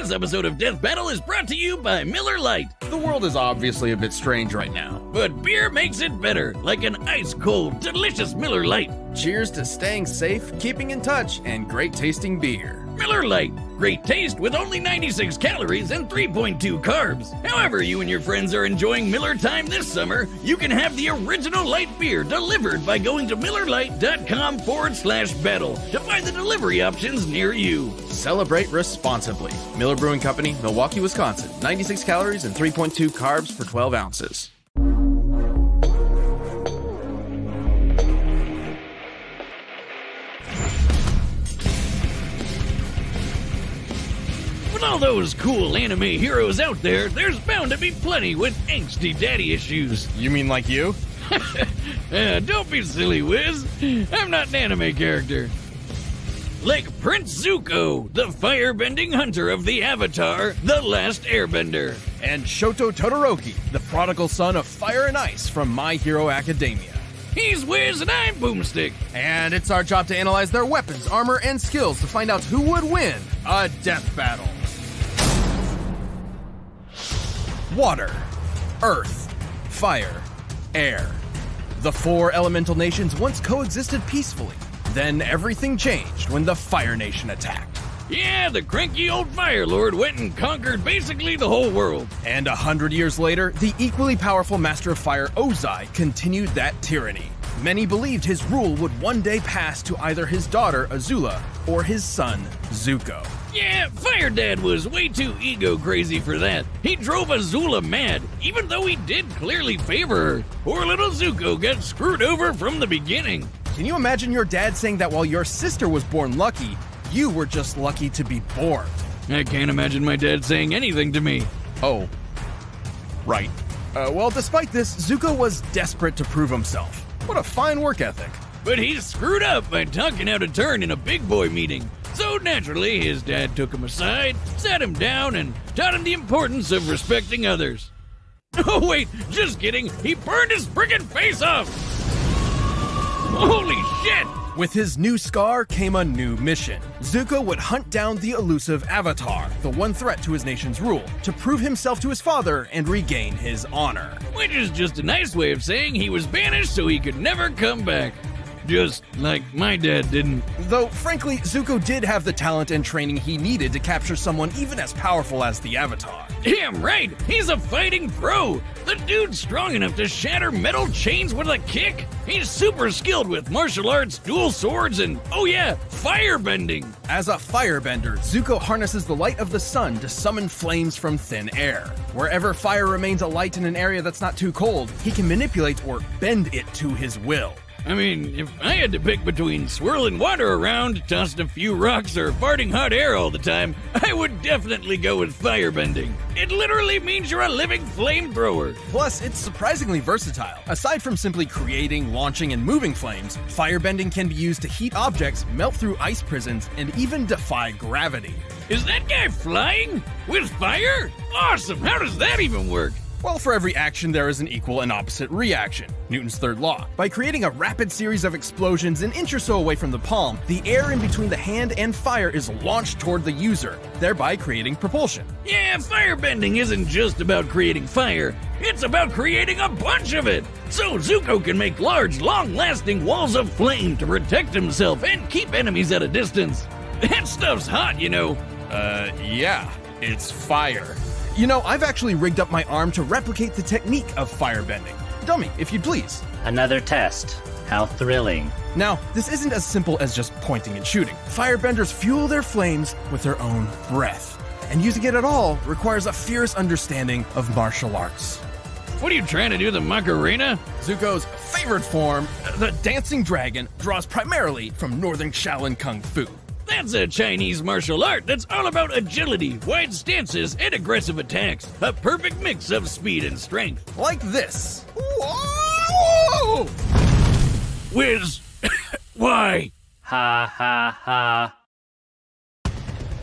This episode of Death Battle is brought to you by Miller Lite. The world is obviously a bit strange right now. But beer makes it better, like an ice-cold, delicious Miller Lite. Cheers to staying safe, keeping in touch, and great tasting beer. Miller Lite. Great taste with only 96 calories and 3.2 carbs. However you and your friends are enjoying Miller time this summer, you can have the original light beer delivered by going to MillerLite.com/battle to find the delivery options near you. Celebrate responsibly. Miller Brewing Company, Milwaukee, Wisconsin. 96 calories and 3.2 carbs for 12 ounces. With all those cool anime heroes out there, there's bound to be plenty with angsty daddy issues. You mean like you? Don't be silly, Wiz. I'm not an anime character. Like Prince Zuko, the firebending hunter of the Avatar, The Last Airbender. And Shoto Todoroki, the prodigal son of fire and ice from My Hero Academia. He's Wiz and I'm Boomstick. And it's our job to analyze their weapons, armor, and skills to find out who would win a death battle. Water, earth, fire, air. The four elemental nations once coexisted peacefully. Then everything changed when the Fire Nation attacked. Yeah, the cranky old Fire Lord went and conquered basically the whole world. And 100 years later, the equally powerful Master of Fire Ozai continued that tyranny. Many believed his rule would one day pass to either his daughter Azula or his son Zuko. Yeah, Fire Dad was way too ego crazy for that. He drove Azula mad, even though he did clearly favor her. Poor little Zuko got screwed over from the beginning. Can you imagine your dad saying that while your sister was born lucky, you were just lucky to be born? I can't imagine my dad saying anything to me. Oh, right. Well, despite this, Zuko was desperate to prove himself. What a fine work ethic. But he screwed up by talking out a turn in a big boy meeting. So naturally, his dad took him aside, sat him down, and taught him the importance of respecting others. Oh wait, just kidding, he burned his frickin' face off! Holy shit! With his new scar came a new mission. Zuko would hunt down the elusive Avatar, the one threat to his nation's rule, to prove himself to his father and regain his honor. Which is just a nice way of saying he was banished so he could never come back. Just like my dad didn't. Though, frankly, Zuko did have the talent and training he needed to capture someone even as powerful as the Avatar. Damn right! He's a fighting pro! The dude's strong enough to shatter metal chains with a kick! He's super skilled with martial arts, dual swords, and, oh yeah, firebending! As a firebender, Zuko harnesses the light of the sun to summon flames from thin air. Wherever fire remains alight in an area that's not too cold, he can manipulate or bend it to his will. I mean, if I had to pick between swirling water around, tossing a few rocks, or farting hot air all the time, I would definitely go with firebending. It literally means you're a living flamethrower. Plus, it's surprisingly versatile. Aside from simply creating, launching, and moving flames, firebending can be used to heat objects, melt through ice prisons, and even defy gravity. Is that guy flying? With fire? Awesome! How does that even work? Well, for every action, there is an equal and opposite reaction. Newton's third law. By creating a rapid series of explosions an inch or so away from the palm, the air in between the hand and fire is launched toward the user, thereby creating propulsion. Yeah, firebending isn't just about creating fire. It's about creating a bunch of it. So Zuko can make large, long-lasting walls of flame to protect himself and keep enemies at a distance. That stuff's hot, you know. Yeah, it's fire. You know, I've actually rigged up my arm to replicate the technique of firebending. Dummy, if you'd please. Another test. How thrilling. Now, this isn't as simple as just pointing and shooting. Firebenders fuel their flames with their own breath. And using it at all requires a fierce understanding of martial arts. What are you trying to do, the Macarena? Zuko's favorite form, the dancing dragon, draws primarily from northern Shaolin Kung Fu. That's a Chinese martial art that's all about agility, wide stances, and aggressive attacks. A perfect mix of speed and strength. Like this. Whoa! Wiz, why? Ha ha ha.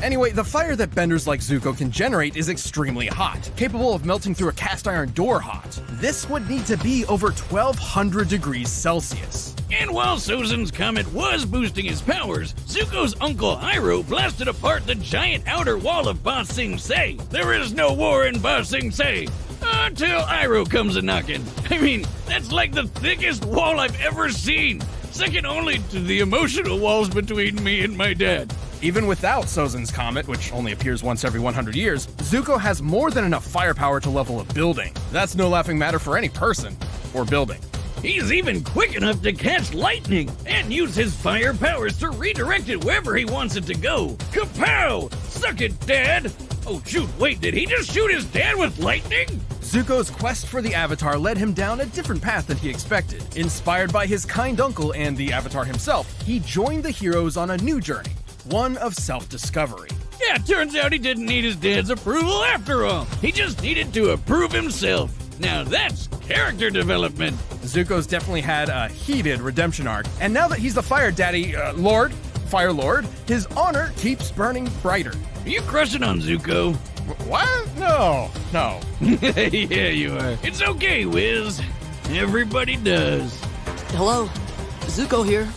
Anyway, the fire that benders like Zuko can generate is extremely hot, capable of melting through a cast iron door hot. This would need to be over 1200 degrees Celsius. And while Sozen's comet was boosting his powers, Zuko's uncle Iroh blasted apart the giant outer wall of Ba Sing Se. There is no war in Ba Sing Se. Until Iroh comes a-knockin'. I mean, that's like the thickest wall I've ever seen. Second only to the emotional walls between me and my dad. Even without Sozen's comet, which only appears once every 100 years, Zuko has more than enough firepower to level a building. That's no laughing matter for any person or building. He's even quick enough to catch lightning and use his fire powers to redirect it wherever he wants it to go. Kapow! Suck it, Dad! Oh shoot, wait, did he just shoot his dad with lightning? Zuko's quest for the Avatar led him down a different path than he expected. Inspired by his kind uncle and the Avatar himself, he joined the heroes on a new journey, one of self-discovery. Yeah, turns out he didn't need his dad's approval after all. He just needed to approve himself. Now that's character development. Zuko's definitely had a heated redemption arc, and now that he's the Fire Daddy, Fire Lord, his honor keeps burning brighter. Are you crushing on Zuko? What? No. Yeah, you are. It's okay, Wiz. Everybody does. Hello, Zuko here.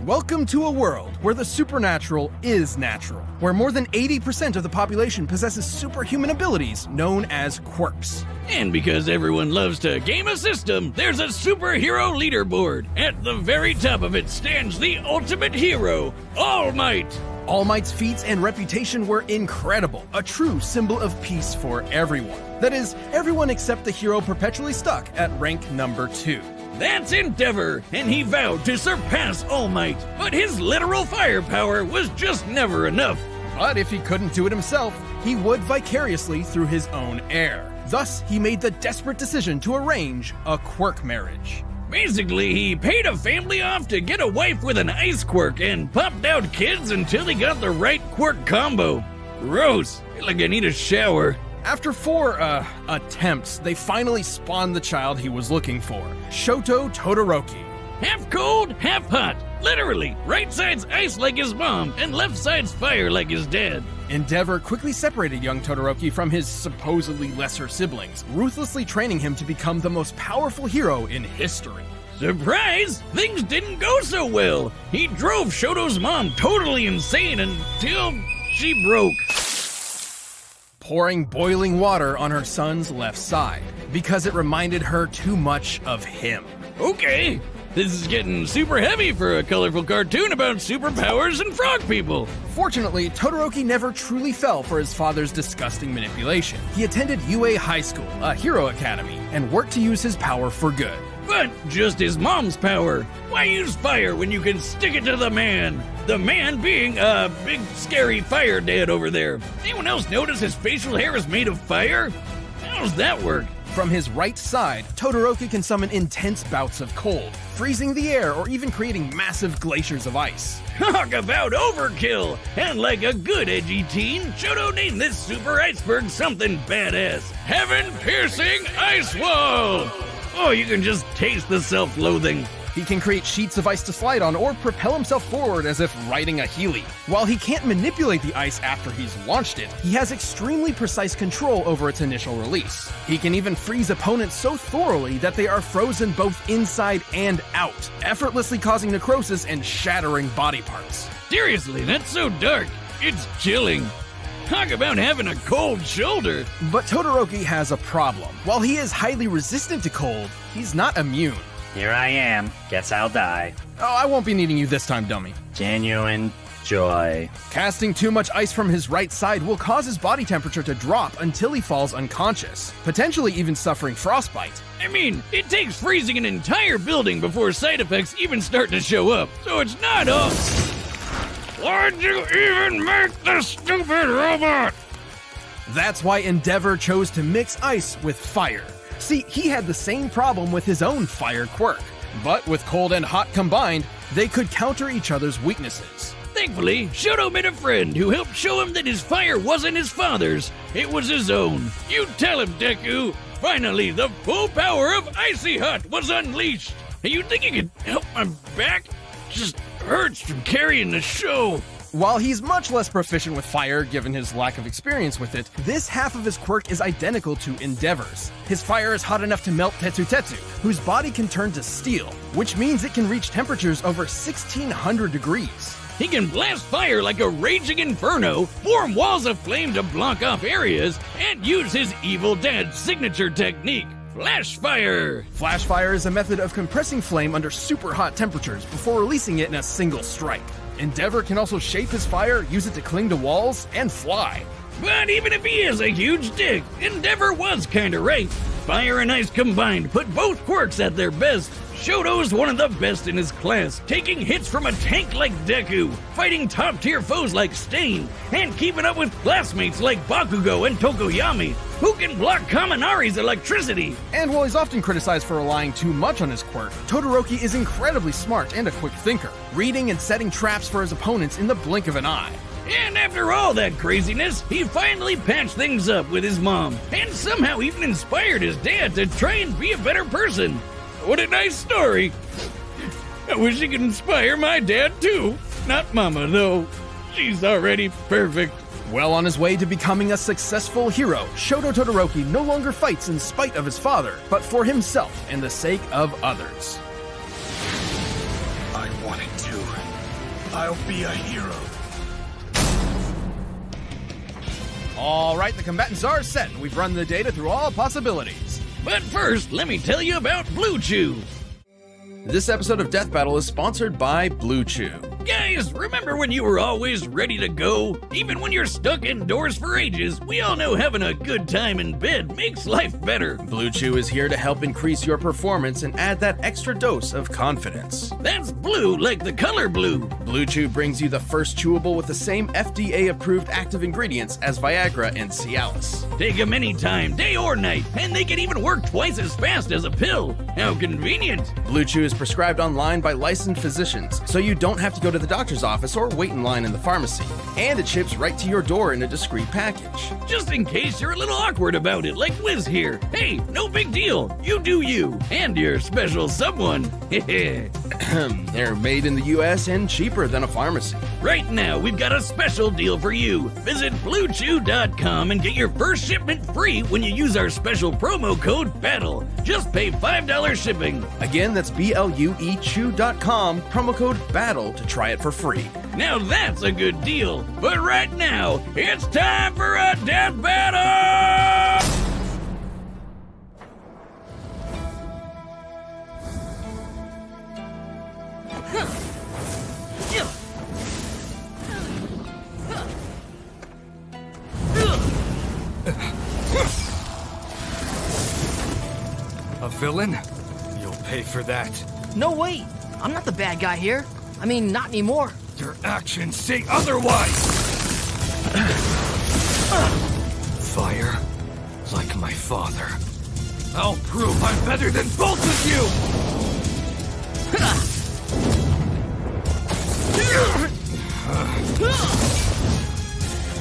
Welcome to a world where the supernatural is natural, where more than 80% of the population possesses superhuman abilities known as quirks. And because everyone loves to game a system, there's a superhero leaderboard. At the very top of it stands the ultimate hero, All Might. All Might's feats and reputation were incredible, a true symbol of peace for everyone. That is, everyone except the hero perpetually stuck at rank number 2. That's Endeavor, and he vowed to surpass All Might, but his literal firepower was just never enough. But if he couldn't do it himself, he would vicariously through his own heir. Thus, he made the desperate decision to arrange a quirk marriage. Basically, he paid a family off to get a wife with an ice quirk and popped out kids until he got the right quirk combo. Gross. I feel like I need a shower. After 4, attempts, they finally spawned the child he was looking for, Shoto Todoroki. Half cold, half hot. Literally, right side's ice like his mom, and left side's fire like his dad. Endeavor quickly separated young Todoroki from his supposedly lesser siblings, ruthlessly training him to become the most powerful hero in history. Surprise! Things didn't go so well. He drove Shoto's mom totally insane until she broke. Pouring boiling water on her son's left side, because it reminded her too much of him. Okay, this is getting super heavy for a colorful cartoon about superpowers and frog people. Fortunately, Todoroki never truly fell for his father's disgusting manipulation. He attended UA High School, a hero academy, and worked to use his power for good. But just his mom's power. Why use fire when you can stick it to the man? The man being a big scary fire dad over there. Anyone else notice his facial hair is made of fire? How does that work? From his right side, Todoroki can summon intense bouts of cold, freezing the air or even creating massive glaciers of ice. Talk about overkill! And like a good edgy teen, Shoto named this super iceberg something badass. Heaven-piercing ice wall! Oh, you can just taste the self-loathing. He can create sheets of ice to slide on or propel himself forward as if riding a Heeley. While he can't manipulate the ice after he's launched it, he has extremely precise control over its initial release. He can even freeze opponents so thoroughly that they are frozen both inside and out, effortlessly causing necrosis and shattering body parts. Seriously, that's so dark. It's chilling. Talk about having a cold shoulder. But Todoroki has a problem. While he is highly resistant to cold, he's not immune. Here I am. Guess I'll die. Oh, I won't be needing you this time, dummy. Genuine joy. Casting too much ice from his right side will cause his body temperature to drop until he falls unconscious, potentially even suffering frostbite. I mean, it takes freezing an entire building before side effects even start to show up, so it's not all... Why'd you even make this stupid robot? That's why Endeavor chose to mix ice with fire. See, he had the same problem with his own fire quirk, but with cold and hot combined, they could counter each other's weaknesses. Thankfully, Shoto met a friend who helped show him that his fire wasn't his father's, it was his own. You tell him, Deku! Finally, the full power of Icy Hot was unleashed! Hey, you think you could help my back? Just hurts from carrying the show. While he's much less proficient with fire given his lack of experience with it, this half of his quirk is identical to Endeavor's. His fire is hot enough to melt Tetsu, whose body can turn to steel, which means it can reach temperatures over 1600 degrees. He can blast fire like a raging inferno, form walls of flame to block off areas, and use his evil dad's signature technique, flash fire. Flash fire is a method of compressing flame under super hot temperatures before releasing it in a single strike. Endeavor can also shape his fire, use it to cling to walls, and fly. But even if he is a huge dick, Endeavor was kinda right. Fire and ice combined put both quirks at their best. Shoto's one of the best in his class, taking hits from a tank like Deku, fighting top-tier foes like Stain, and keeping up with classmates like Bakugo and Tokoyami, who can block Kaminari's electricity. And while he's often criticized for relying too much on his quirk, Todoroki is incredibly smart and a quick thinker, reading and setting traps for his opponents in the blink of an eye. And after all that craziness, he finally patched things up with his mom, and somehow even inspired his dad to try and be a better person. What a nice story. I wish he could inspire my dad too. Not Mama, though. She's already perfect. Well on his way to becoming a successful hero, Shoto Todoroki no longer fights in spite of his father, but for himself and the sake of others. I wanted to. I'll be a hero. Alright, the combatants are set, and we've run the data through all possibilities. But first, let me tell you about Blue Chew. This episode of Death Battle is sponsored by Blue Chew. Guys, remember when you were always ready to go? Even when you're stuck indoors for ages, we all know having a good time in bed makes life better. Blue Chew is here to help increase your performance and add that extra dose of confidence. That's blue like the color blue. Blue Chew brings you the first chewable with the same FDA-approved active ingredients as Viagra and Cialis. Take them anytime, day or night, and they can even work twice as fast as a pill. How convenient. Blue Chew is prescribed online by licensed physicians, so you don't have to go to the doctor's office or wait in line in the pharmacy. And it ships right to your door in a discreet package. Just in case you're a little awkward about it, like Wiz here. Hey, no big deal. You do you, and your special someone. They're made in the US and cheaper than a pharmacy. Right now, we've got a special deal for you. Visit BlueChew.com and get your first shipment free when you use our special promo code BATTLE. Just pay $5 shipping. Again, that's BLUEChew.com, promo code BATTLE to try it for free. Now that's a good deal. But right now, it's time for a death battle! A villain? You'll pay for that. No, wait. I'm not the bad guy here. I mean, not anymore. Your actions say otherwise! Fire, like my father. I'll prove I'm better than both of you!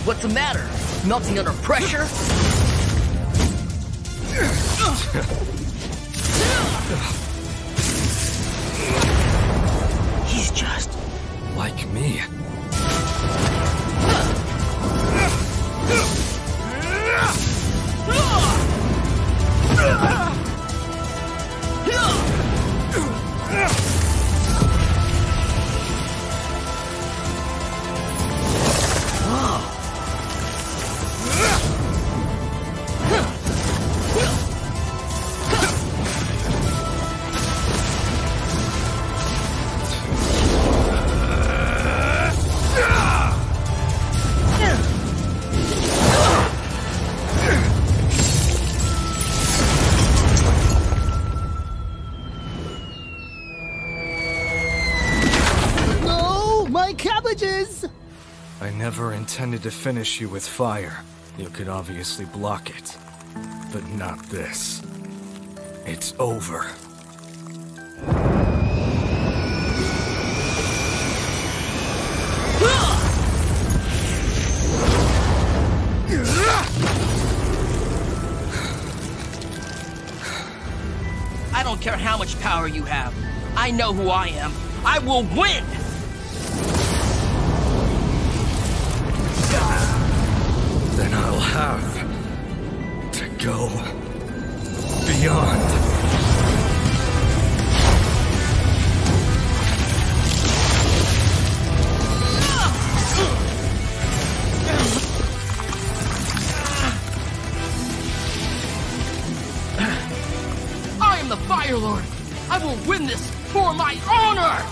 What's the matter? Melting under pressure? He's just... like me. I never intended to finish you with fire. You could obviously block it. But not this. It's over. I don't care how much power you have. I know who I am. I will win! in this for my honor!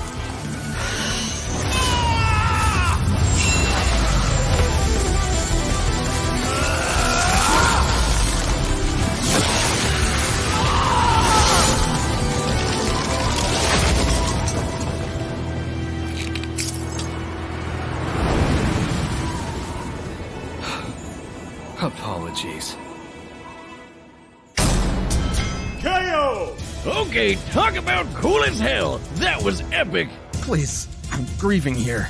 Apologies. KO! Okay, talk about cool as hell. That was epic. Please, I'm grieving here.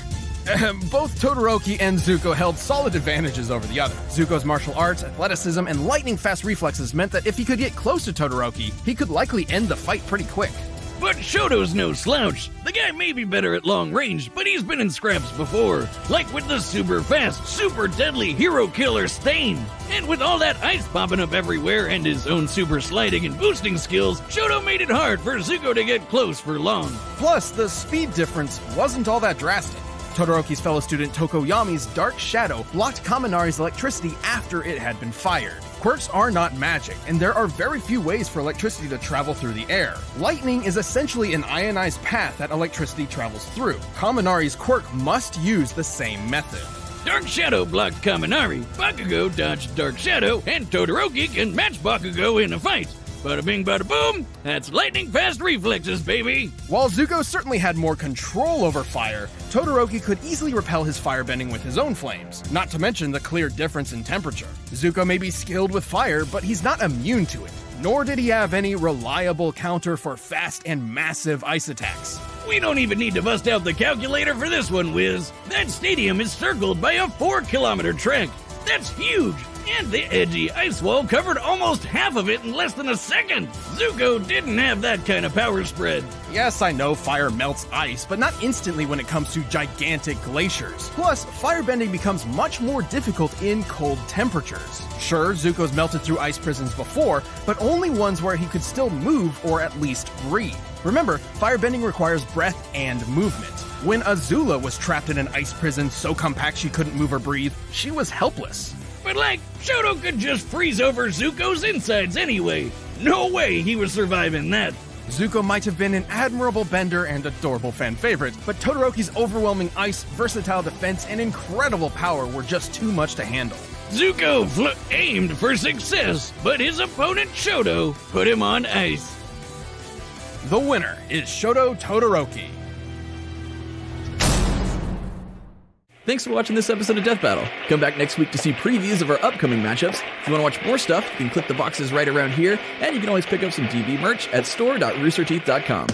Both Todoroki and Zuko held solid advantages over the other. Zuko's martial arts, athleticism, and lightning-fast reflexes meant that if he could get close to Todoroki, he could likely end the fight pretty quick. But Shoto's no slouch. The guy may be better at long range, but he's been in scraps before. Like with the super fast, super deadly hero killer Stain. And with all that ice popping up everywhere and his own super sliding and boosting skills, Shoto made it hard for Zuko to get close for long. Plus, the speed difference wasn't all that drastic. Todoroki's fellow student Tokoyami's Dark Shadow blocked Kaminari's electricity after it had been fired. Quirks are not magic, and there are very few ways for electricity to travel through the air. Lightning is essentially an ionized path that electricity travels through. Kaminari's quirk must use the same method. Dark Shadow blocked Kaminari, Bakugo dodged Dark Shadow, and Todoroki can match Bakugo in a fight. Bada bing, bada boom, that's lightning-fast reflexes, baby! While Zuko certainly had more control over fire, Todoroki could easily repel his firebending with his own flames, not to mention the clear difference in temperature. Zuko may be skilled with fire, but he's not immune to it, nor did he have any reliable counter for fast and massive ice attacks. We don't even need to bust out the calculator for this one, Wiz. That stadium is circled by a 4-kilometer track. That's huge! And the edgy ice wall covered almost half of it in less than a second. Zuko didn't have that kind of power spread. Yes, I know fire melts ice, but not instantly when it comes to gigantic glaciers. Plus, firebending becomes much more difficult in cold temperatures. Sure, Zuko's melted through ice prisons before, but only ones where he could still move or at least breathe. Remember, firebending requires breath and movement. When Azula was trapped in an ice prison so compact she couldn't move or breathe, she was helpless. But Shoto could just freeze over Zuko's insides anyway. No way he was surviving that. Zuko might have been an admirable bender and adorable fan favorite, but Todoroki's overwhelming ice, versatile defense, and incredible power were just too much to handle. Zuko aimed for success, but his opponent Shoto put him on ice. The winner is Shoto Todoroki. Thanks for watching this episode of Death Battle. Come back next week to see previews of our upcoming matchups. If you want to watch more stuff, you can click the boxes right around here, and you can always pick up some DB merch at store.roosterteeth.com.